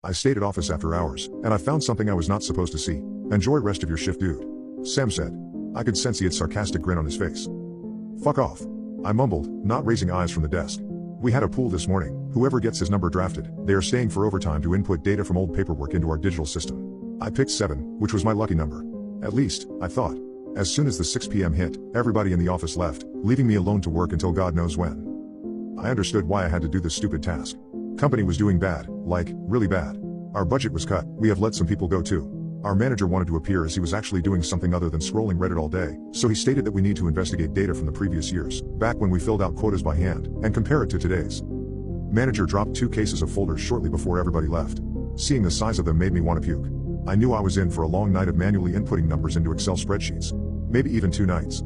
I stayed at office after hours, and I found something I was not supposed to see. Enjoy rest of your shift, dude. Sam said. I could sense he had sarcastic grin on his face. Fuck off. I mumbled, not raising eyes from the desk. We had a pool this morning. Whoever gets his number drafted, they are staying for overtime to input data from old paperwork into our digital system. I picked 7, which was my lucky number. At least, I thought. As soon as the 6 p.m. hit, everybody in the office left, leaving me alone to work until God knows when. I understood why I had to do this stupid task. Company was doing bad, like, really bad. Our budget was cut, we have let some people go too. Our manager wanted to appear as he was actually doing something other than scrolling Reddit all day, so he stated that we need to investigate data from the previous years, back when we filled out quotas by hand, and compare it to today's. Manager dropped 2 cases of folders shortly before everybody left. Seeing the size of them made me want to puke. I knew I was in for a long night of manually inputting numbers into Excel spreadsheets. Maybe even 2 nights.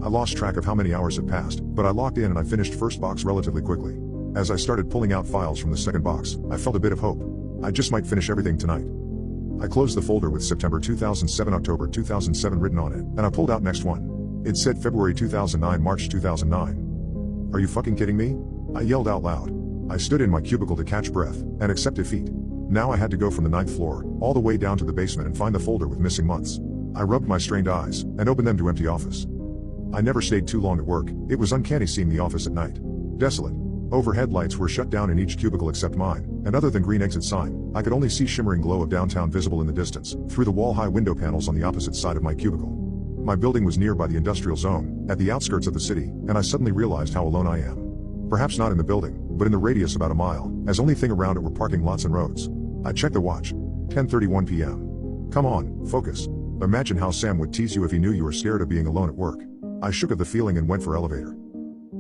I lost track of how many hours had passed, but I logged in and I finished first box relatively quickly. As I started pulling out files from the second box, I felt a bit of hope. I just might finish everything tonight. I closed the folder with September 2007 October 2007 written on it, and I pulled out next one. It said February 2009 March 2009. Are you fucking kidding me? I yelled out loud. I stood in my cubicle to catch breath, and accept defeat. Now I had to go from the 9th floor, all the way down to the basement and find the folder with missing months. I rubbed my strained eyes, and opened them to empty office. I never stayed too long at work, it was uncanny seeing the office at night. Desolate. Overhead lights were shut down in each cubicle except mine, and other than green exit sign, I could only see shimmering glow of downtown visible in the distance, through the wall-high window panels on the opposite side of my cubicle. My building was nearby the industrial zone, at the outskirts of the city, and I suddenly realized how alone I am. Perhaps not in the building, but in the radius about a mile, as only thing around it were parking lots and roads. I checked the watch. 10:31 p.m. Come on, focus. Imagine how Sam would tease you if he knew you were scared of being alone at work. I shook at the feeling and went for elevator.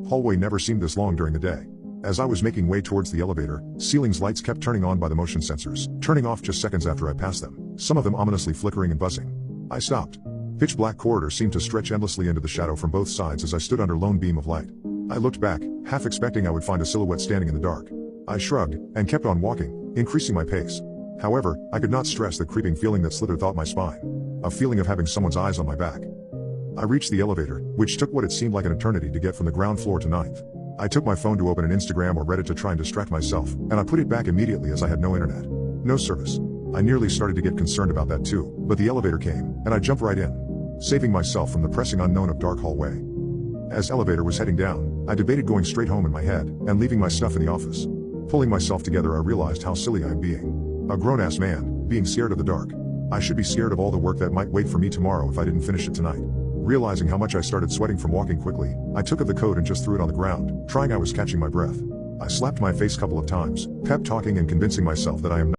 Hallway never seemed this long during the day. As I was making way towards the elevator, ceiling's lights kept turning on by the motion sensors, turning off just seconds after I passed them, some of them ominously flickering and buzzing. I stopped. Pitch black corridor seemed to stretch endlessly into the shadow from both sides as I stood under lone beam of light. I looked back, half expecting I would find a silhouette standing in the dark. I shrugged, and kept on walking, increasing my pace. However, I could not stress the creeping feeling that slithered through my spine. A feeling of having someone's eyes on my back. I reached the elevator, which took what it seemed like an eternity to get from the ground floor to 9th. I took my phone to open an Instagram or Reddit to try and distract myself, and I put it back immediately as I had no internet. No service. I nearly started to get concerned about that too, but the elevator came, and I jumped right in, saving myself from the pressing unknown of dark hallway. As elevator was heading down, I debated going straight home in my head, and leaving my stuff in the office. Pulling myself together, I realized how silly I am being. A grown-ass man, being scared of the dark. I should be scared of all the work that might wait for me tomorrow if I didn't finish it tonight. Realizing how much I started sweating from walking quickly, I took up the coat and just threw it on the ground, trying I was catching my breath. I slapped my face a couple of times, pep talking and convincing myself that I am not